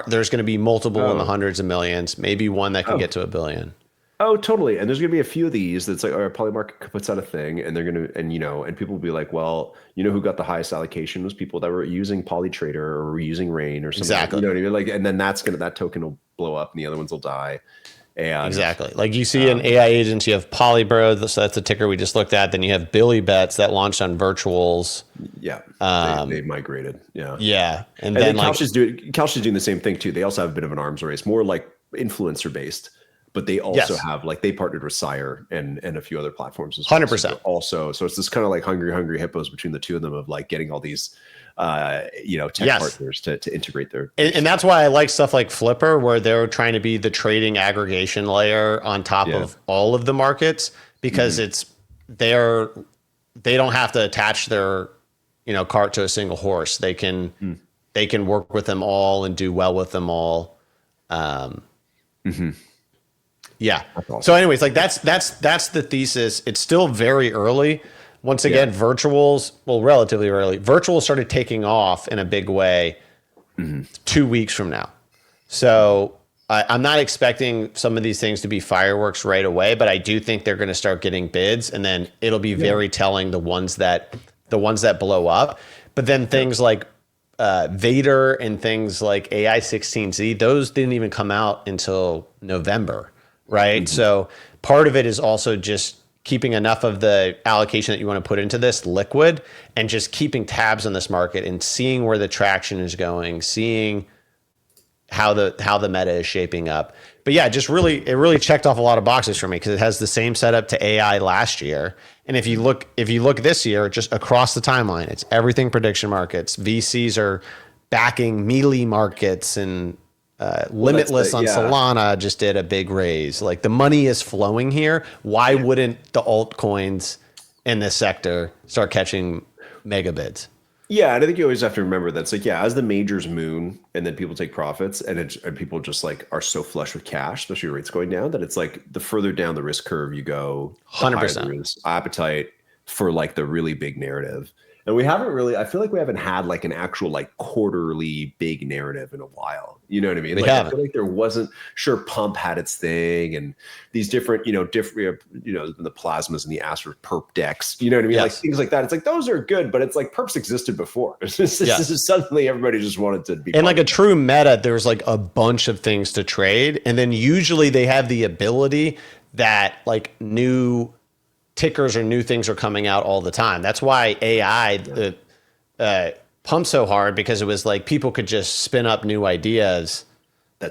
there's going to be multiple in the hundreds of millions, maybe one that can get to $1 billion. Oh, totally. And there's going to be a few of these that's like, all right, PolyMarket puts out a thing, and they're going to, and people will be like, well, who got the highest allocation was people that were using PolyTrader or were using Rain or something. Exactly. You know what I mean? Like, and then that token will blow up and the other ones will die. And exactly. Like you see in AI agents, you have Polybro, so that's the ticker we just looked at. Then you have Billy Bets that launched on virtuals. Yeah. They migrated. Yeah. Yeah. And then Couch is doing the same thing too. They also have a bit of an arms race, more like influencer based. But they also have, like, they partnered with Sire and a few other platforms as well. 100%. So it's this kind of like hungry hippos between the two of them of like getting all these, tech partners to integrate their. And that's why I like stuff like Flipr, where they're trying to be the trading aggregation layer on top of all of the markets, because they don't have to attach their, cart to a single horse. They can work with them all and do well with them all. Yeah. Awesome. So anyways, like that's the thesis. It's still very early. Once again, virtuals, relatively early. Virtuals started taking off in a big way 2 weeks from now. So I'm not expecting some of these things to be fireworks right away, but I do think they're going to start getting bids, and then it'll be very telling the ones that blow up. But then things like Vader and things like AI16Z, those didn't even come out until November. Right. So part of it is also just keeping enough of the allocation that you want to put into this liquid, and just keeping tabs on this market and seeing where the traction is going, seeing how the meta is shaping up. But yeah, it really checked off a lot of boxes for me, because it has the same setup to AI last year. And if you look this year, just across the timeline, it's everything prediction markets. VCs are backing melee markets, and Limitless on Solana just did a big raise. Like, the money is flowing here. Why wouldn't the altcoins in this sector start catching mega bids? Yeah, and I think you always have to remember that it's like, as the majors moon and then people take profits, and people just like are so flush with cash, especially rates going down, that it's like the further down the risk curve you go, 100% there is appetite for like the really big narrative. And we haven't really, I feel like we haven't had like an actual like quarterly big narrative in a while. You know what I mean? We like, haven't. I feel like there wasn't, sure, Pump had its thing, and these different, the plasmas and the Astro perp decks, you know what I mean? Yes. Like things like that. It's like, those are good, but it's like perps existed before. It's just suddenly everybody just wanted to be. And like a true meta, there's like a bunch of things to trade. And then usually they have the ability that like new tickers or new things are coming out all the time. That's why AI pumped so hard, because it was like people could just spin up new ideas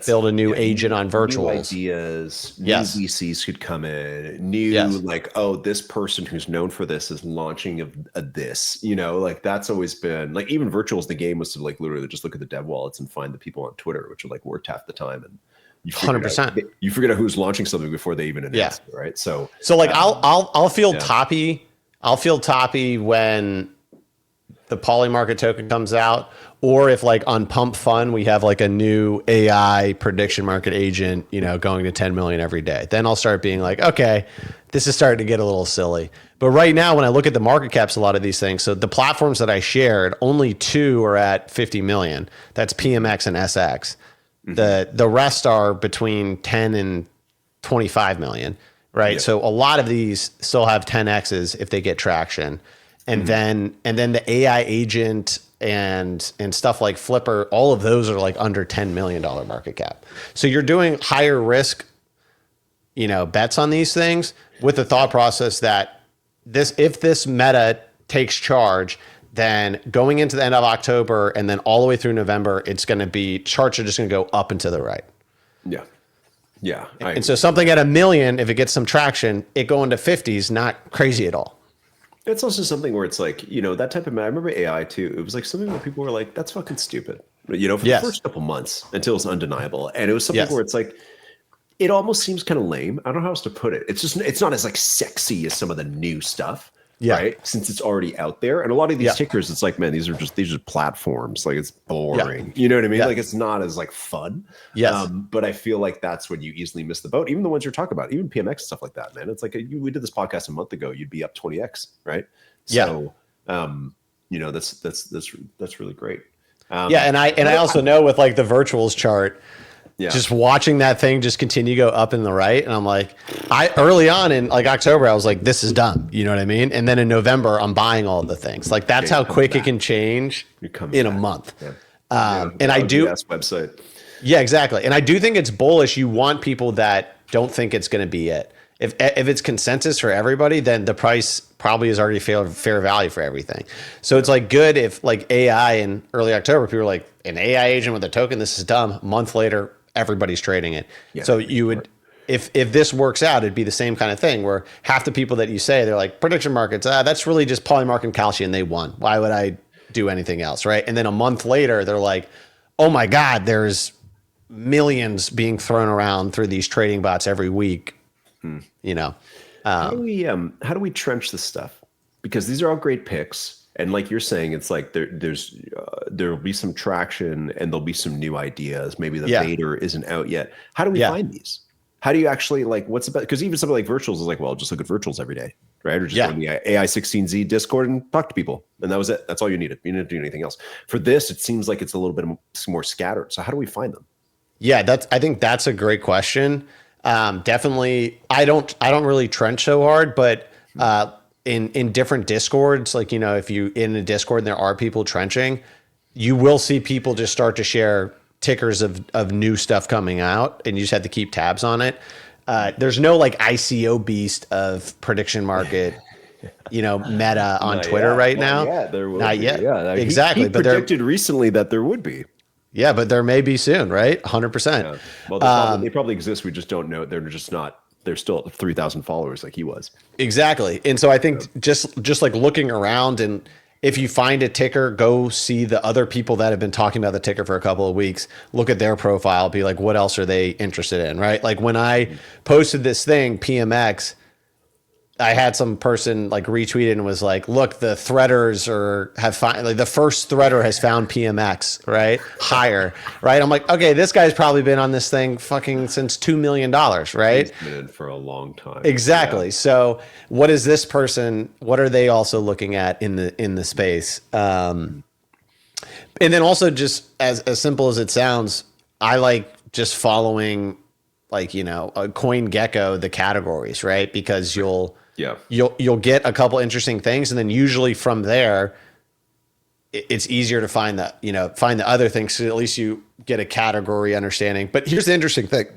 build a new agent on new virtuals. ideas, new Yes. VCs could come in, new Yes. like, oh, this person who's known for this is launching a this, like that's always been like, even virtuals, the game was to like literally just look at the dev wallets and find the people on Twitter, which are like worked half the time, and you 100%. You figured out who's launching something before they even announce it, right? So like I'll feel toppy. I'll feel toppy when the PolyMarket token comes out, or if like on Pump Fun we have like a new AI prediction market agent, going to 10 million every day. Then I'll start being like, okay, this is starting to get a little silly. But right now, when I look at the market caps, a lot of these things, so the platforms that I shared, only 2 are at 50 million. That's PMX and SX. The rest are between 10 and 25 million, right? So a lot of these still have 10Xs if they get traction. And then the AI agent and stuff like Flipr, all of those are like under $10 million market cap. So you're doing higher risk, bets on these things with the thought process that if this meta takes charge, then going into the end of October and then all the way through November, it's going to be charts are just going to go up and to the right. Yeah. Yeah. And so something at 1 million, if it gets some traction, it going to 50 is not crazy at all. It's also something where it's like, that type of, I remember AI too. It was like something where people were like, that's fucking stupid, for the first couple months until it's undeniable. And it was something where it's like, it almost seems kind of lame. I don't know how else to put it. It's not as like sexy as some of the new stuff. Right. Since it's already out there. And a lot of these tickers, it's like, man, these are just platforms. Like it's boring. You know what I mean? Like it's not as like fun. Yes. But I feel like that's when you easily miss the boat. Even the ones you're talking about, even PMX and stuff like that, man. It's like we did this podcast a month ago. You'd be up 20x, right? So that's really great. And I also know with like the virtuals chart, just watching that thing just continue to go up in the right. And I'm like, early on in like October, I was like, this is dumb. You know what I mean? And then in November, I'm buying all of the things. Like that's how quick it can change in a month. And I do website. Yeah, exactly. And I do think it's bullish. You want people that don't think it's going to be it. If it's consensus for everybody, then the price probably is already fair value for everything. So it's like good if like AI in early October, people were like, an AI agent with a token, this is dumb. A month later, everybody's trading it. So you would, if this works out, it'd be the same kind of thing where half the people that you say, they're like prediction markets, that's really just PolyMarket and Kalshi and they won. Why would I do anything else, right? And then a month later, they're like, oh my God, there's millions being thrown around through these trading bots every week. How do we trench this stuff? Because these are all great picks. And like you're saying, it's like there'll be some traction and there'll be some new ideas. Maybe the beta isn't out yet. How do we find these? How do you actually like what's about? Because even something like virtuals is like, well, just look at virtuals every day, right? Or just go to the AI16Z Discord and talk to people, and that was it. That's all you needed. You didn't do anything else. For this, it seems like it's a little bit more scattered. So how do we find them? Yeah, I think that's a great question. Definitely, I don't really trench so hard, but in different Discords, like, if you in a Discord and there are people trenching, you will see people just start to share tickers of new stuff coming out, and you just have to keep tabs on it. There's no like ICO beast of prediction market, meta on Twitter right now. Yeah, there will not be. yet. Yeah, exactly. He predicted recently that there would be. Yeah, but there may be soon, right? 100%. Yeah. Well, they probably exist. We just don't know. They're just not. They're still 3,000 followers like he was. Exactly. And so I think just like looking around, and if you find a ticker, go see the other people that have been talking about the ticker for a couple of weeks, look at their profile, be like, what else are they interested in, right? Like when I posted this thing, PMX, I had some person like retweeted and was like, look, the threaders have found, like the first threader has found PMX, right? Higher, right? I'm like, okay, this guy's probably been on this thing fucking since $2 million, right? He's been for a long time. Exactly. Yeah. So what is this person, what are they also looking at in the space? And then also just as simple as it sounds, I like just following like, a Coin Gecko, the categories, right? Because you'll get a couple interesting things, and then usually from there, it's easier to find the other things. So at least you get a category understanding. But here's the interesting thing: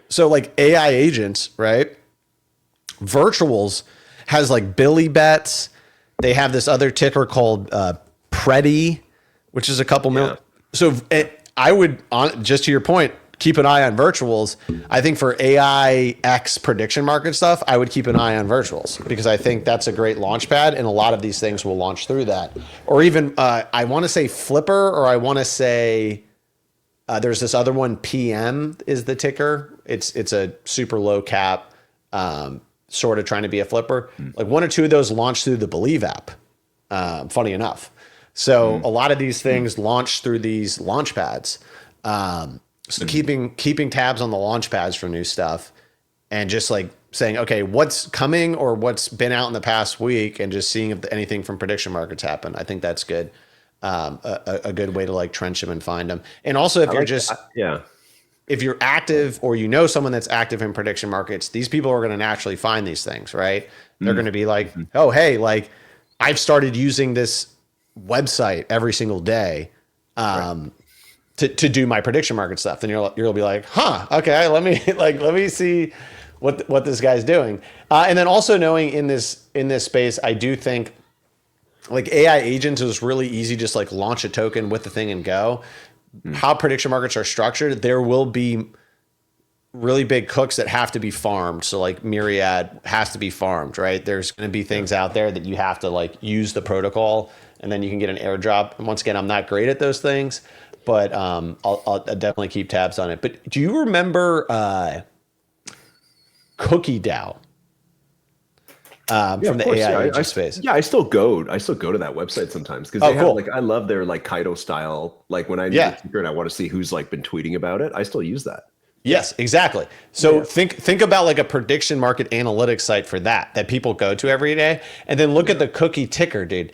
so like AI agents, right? Virtuals has like Billy Bets. They have this other ticker called Predi, which is a couple million. So I would, just to your point, keep an eye on virtuals. I think for AI X prediction market stuff, I would keep an eye on virtuals because I think that's a great launch pad, and a lot of these things will launch through that. Or even, I want to say Flipr, or I want to say there's this other one, PM is the ticker. It's a super low cap, sort of trying to be a Flipr. Like one or two of those launch through the Believe app, funny enough. So a lot of these things launch through these launch pads. So keeping tabs on the launch pads for new stuff and just like saying, okay, what's coming or what's been out in the past week and just seeing if anything from prediction markets happen. I think that's good. A good way to like trench them and find them. And also if you're just, if you're active or you know someone that's active in prediction markets, these people are going to naturally find these things, right? They're going to be like, oh, hey, like I've started using this website every single day. To do my prediction market stuff, then you'll be like, huh, okay, let me see what this guy's doing. And then also knowing in this space, I do think like AI agents is really easy, just like launch a token with the thing and go. How prediction markets are structured, there will be really big cooks that have to be farmed. So like Myriad has to be farmed, right? There's going to be things out there that you have to like use the protocol and then you can get an airdrop. And once again, I'm not great at those things, but I'll definitely keep tabs on it. But do you remember Cookie DAO from the AI agent space? Yeah, I still go to that website sometimes because they have like, I love their like Kaido style. Like when I need a secret and I want to see who's like been tweeting about it, I still use that. Yes, exactly. So think about like a prediction market analytics site for that people go to every day, and then look at the cookie ticker, dude.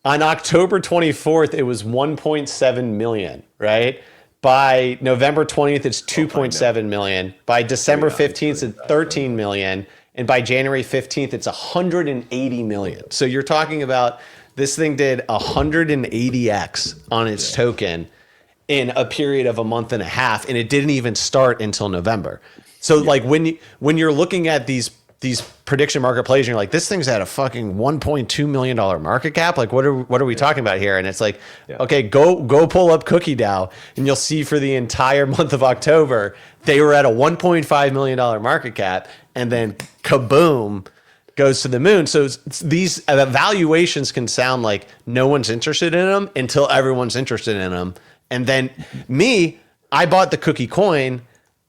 On October 24th, it was 1.7 million, right? By November 20th, it's 2.7 million. By December 15th, it's 13 million. And by January 15th, it's 180 million. So you're talking about this thing did 180x on its token in a period of a month and a half, and it didn't even start until November. So like when you're looking at these prediction market plays, and you're like, this thing's at a fucking $1.2 million market cap. Like, what are we talking about here? And it's like, okay, go pull up Cookie DAO, and you'll see for the entire month of October, they were at a $1.5 million market cap, and then kaboom, goes to the moon. So these valuations can sound like no one's interested in them until everyone's interested in them. And then I bought the Cookie coin.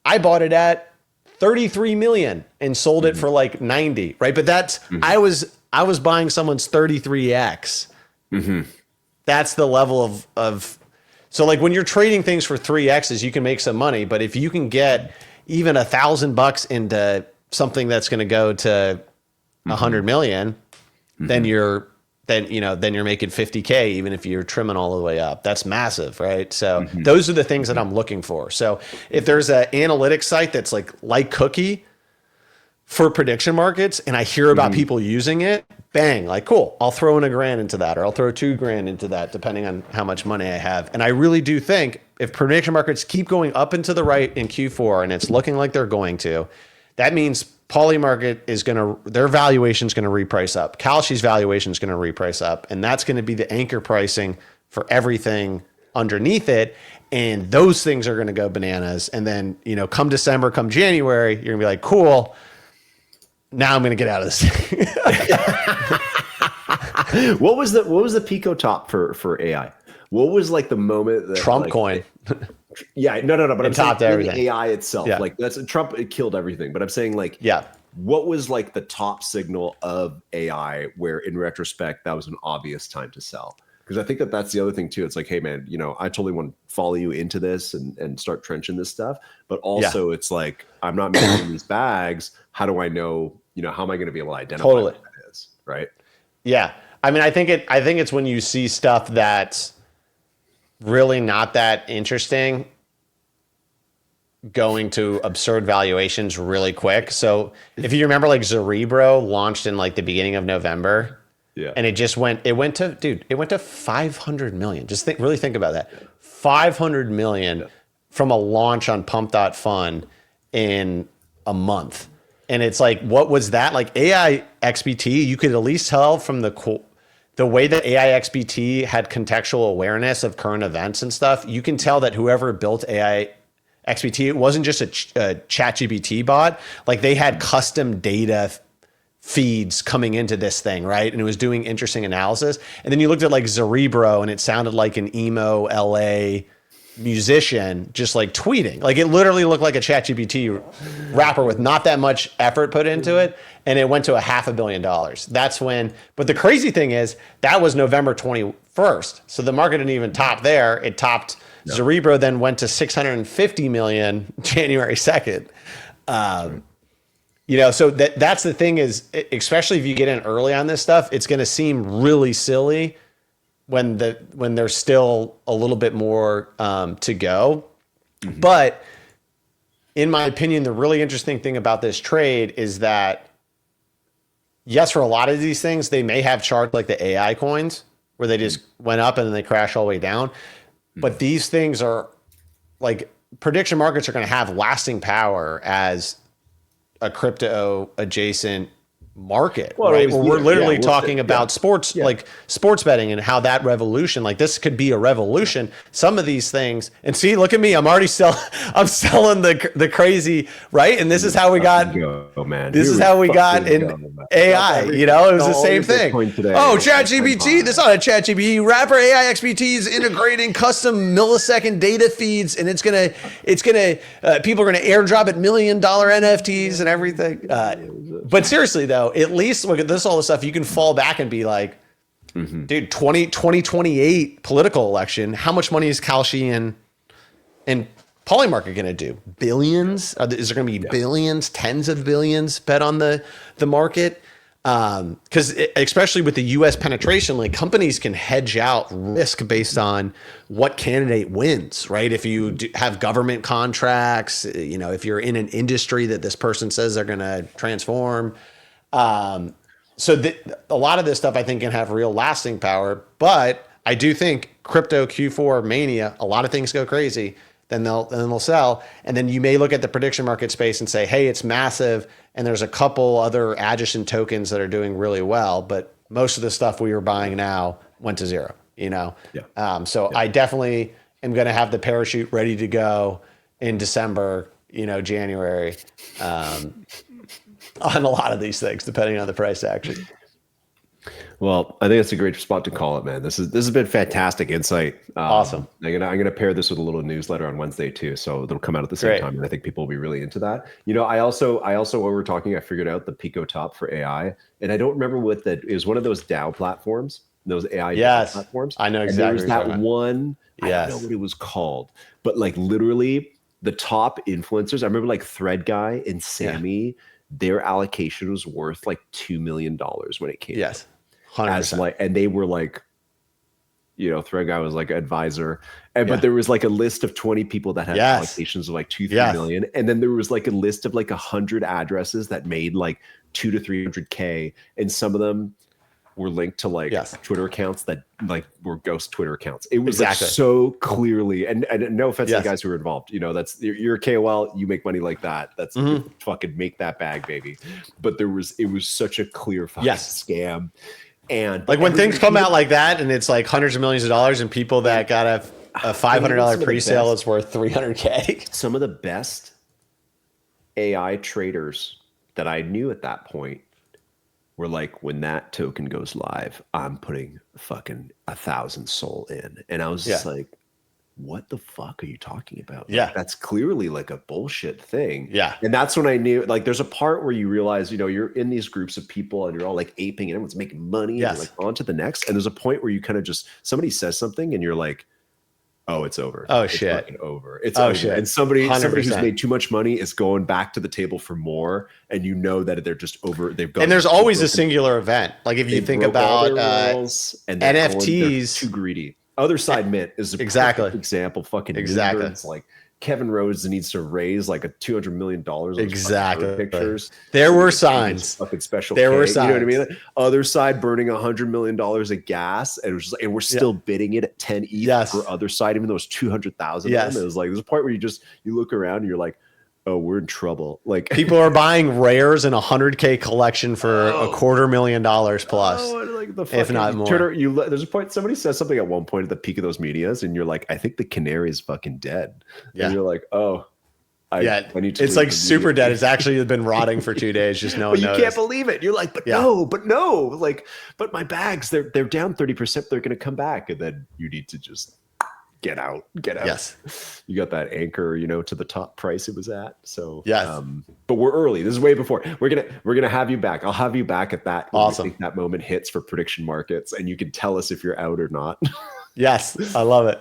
I bought it at 33 million and sold it for like 90, right? But that's, I was buying someone's 33x. That's the level of, so like when you're trading things for 3x's, you can make some money, but if you can get even $1,000 into something that's going to go to 100 million, then you're making 50K, even if you're trimming all the way up. That's massive, right? So those are the things that I'm looking for. So if there's an analytics site that's like Cookie for prediction markets, and I hear about people using it, bang, like cool, I'll throw in $1,000 into that, or I'll throw $2,000 into that, depending on how much money I have. And I really do think if prediction markets keep going up and to the right in Q4, and it's looking like they're going to, that means PolyMarket their valuation is going to reprice up. Kalshi's valuation is going to reprice up, and that's going to be the anchor pricing for everything underneath it. And those things are going to go bananas. And then, come December, come January, you're gonna be like, cool, now I'm going to get out of this thing. What was the Pico top for AI? What was like the moment that Trump coin? No. But I'm topped saying everything. The AI itself, like that's Trump. It killed everything. But I'm saying like, what was like the top signal of AI where, in retrospect, that was an obvious time to sell? Because I think that's the other thing too. It's like, hey man, I totally want to follow you into this and start trenching this stuff. But also, it's like I'm not making these bags. How do I know? How am I going to be able to identify what that is? Right? Yeah. I mean, I think it's when you see stuff that's really not that interesting going to absurd valuations really quick. So if you remember, like Zebu launched in like the beginning of November, and it went to 500 million. Just really think about that. 500 million from a launch on Pump.fun in a month. And it's like, what was that? Like AI XBT, you could at least tell from the way that AI XBT had contextual awareness of current events and stuff. You can tell that whoever built AI XBT. It wasn't just a ChatGPT bot. Like they had custom data feeds coming into this thing, right? And it was doing interesting analysis. And then you looked at like Cerebro and it sounded like an emo LA musician just like tweeting. Like it literally looked like a ChatGPT rapper with not that much effort put into it. And it went to $500 million. That's when, but the crazy thing is that was November 21st. So the market didn't even top there. It topped Cerebro, then went to 650 million January 2nd. You know, so that's the thing is, especially if you get in early on this stuff, it's going to seem really silly when there's still a little bit more to go. Mm-hmm. But in my opinion, the really interesting thing about this trade is that, yes, for a lot of these things, they may have charts like the AI coins where they just went up and then they crash all the way down. But these things are like prediction markets are going to have lasting power as a crypto adjacent market, right? Well, we're literally talking about sports, like sports betting and how that revolution, like this could be a revolution. Some of these things, and see, look at me, I'm already I'm selling the crazy, right? And this is how we got, this is how we got in AI, you know, it was the same thing. Oh, ChatGPT, this is not a ChatGPT rapper. AI XBT is integrating custom millisecond data feeds, and it's gonna, people are gonna airdrop at $1 million NFTs and everything. But seriously though, at least look at this, all the stuff you can fall back and be like, dude, 2028 political election, how much money is Kalshi and PolyMarket going to do? Billions? Is there going to be billions, tens of billions bet on the market? Because especially with the US penetration, like companies can hedge out risk based on what candidate wins, right? If you have government contracts, you know, if you're in an industry that this person says they're going to transform. So a lot of this stuff I think can have real lasting power, but I do think crypto Q4 mania, a lot of things go crazy, then they'll sell. And then you may look at the prediction market space and say, hey, it's massive. And there's a couple other adjacent tokens that are doing really well, but most of the stuff we were buying now went to zero, you know? I definitely am going to have the parachute ready to go in December, you know, January, on a lot of these things, depending on the price action. Well, I think that's a great spot to call it, man. This has been fantastic insight. Awesome. I'm gonna pair this with a little newsletter on Wednesday too, so it'll come out at the same time, and I think people will be really into that. You know, I also while we were talking, I figured out the Pico top for AI, and I don't remember what that is. One of those DAO platforms, those AI platforms. I know exactly. And there was that one. I don't know what it was called, but like literally the top influencers. I remember like Thread Guy and Sammy. Their allocation was worth like $2 million when it came. Yes. 100%. And they were like, you know, Thread Guy was like an advisor, but there was like a list of 20 people that had allocations of like 2-3 million, and then there was like a list of like 100 addresses that made like 200 to 300K, and some of them were linked to like Twitter accounts that like were ghost Twitter accounts. It was like so clearly, and no offense to the guys who were involved, you know, that's you're a KOL, you make money like that. That's fucking make that bag, baby. But it was such a clear fucking scam. And like when things come out like that and it's like hundreds of millions of dollars and people that got a $500 pre-sale is worth 300K. Some of the best AI traders that I knew at that point were like, when that token goes live, I'm putting fucking 1,000 SOL in. And I was just like, what the fuck are you talking about? Like, that's clearly like a bullshit thing. Yeah. And that's when I knew, like, there's a part where you realize, you know, you're in these groups of people and you're all like aping and everyone's making money. And you're like on to the next. And there's a point where you kind of just, somebody says something and you're like, oh, it's over. Oh, it's shit. Over. It's over. Shit. And somebody who's made too much money is going back to the table for more. And you know that they're just over. They've got. And there's always a singular event. Like if you think about and NFTs, too greedy. Other Side Mint is a perfect example. Fucking it's like Kevin Rhodes needs to raise like a $200 million. Pictures. There were signs. Fucking special. There were signs. You know what I mean? Other Side burning $100 million of gas, and it was just, and we're still bidding it at 10 ETH for Other Side, even though it's 200,000. It was like there's a point where you look around and you're like, oh, we're in trouble. Like people are buying rares in 100K collection for $250,000 plus, like the if not more. There's a point. Somebody says something at one point at the peak of those medias, and you're like, I think the canary is fucking dead. And you're like, oh, Yeah, I need to it's leave like super dead. It's actually been rotting for 2 days. Just no one But you noticed. can't believe it. You're like, but no, like, but my bags, they're down 30%. They're going to come back. And then you need to just get out. Yes. You got that anchor, to the top price it was at. So, yes. But we're early. This is way before. We're going to have you back. I'll have you back at that. Awesome. I think that moment hits for prediction markets and you can tell us if you're out or not. Yes. I love it.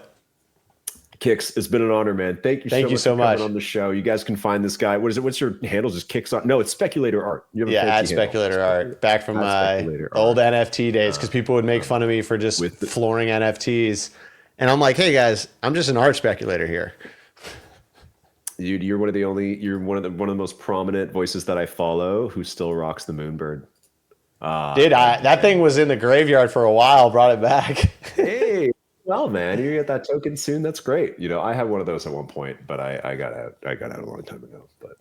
Kix, it's been an honor, man. Thank you so much for coming on the show. You guys can find this guy. What is it? What's your handle? Just Kix on? No, it's Speculator Art. You have a at fancy handle. Speculator Art. Back from my old NFT days, because people would make fun of me for just flooring NFTs. And I'm like, hey guys, I'm just an art speculator here. Dude, you're one of the most prominent voices that I follow who still rocks the Moonbird. That thing was in the graveyard for a while, brought it back. Hey. Well, man, you get that token soon. That's great. I had one of those at one point, but I got out. I got out a long time ago. But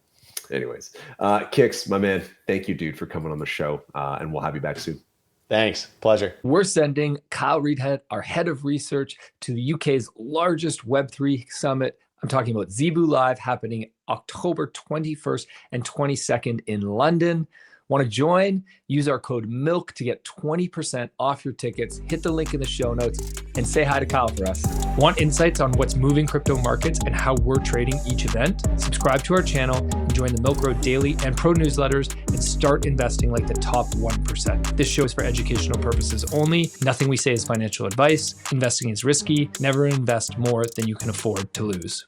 anyways, Kix, my man, thank you, dude, for coming on the show. And we'll have you back soon. Thanks. Pleasure. We're sending Kyle Reidhead, our head of research, to the UK's largest Web3 summit. I'm talking about Zebu Live, happening October 21st and 22nd in London. Want to join? Use our code MILK to get 20% off your tickets. Hit the link in the show notes and say hi to Kyle for us. Want insights on what's moving crypto markets and how we're trading each event? Subscribe to our channel and join the Milk Road Daily and Pro newsletters and start investing like the top 1%. This show is for educational purposes only. Nothing we say is financial advice. Investing is risky. Never invest more than you can afford to lose.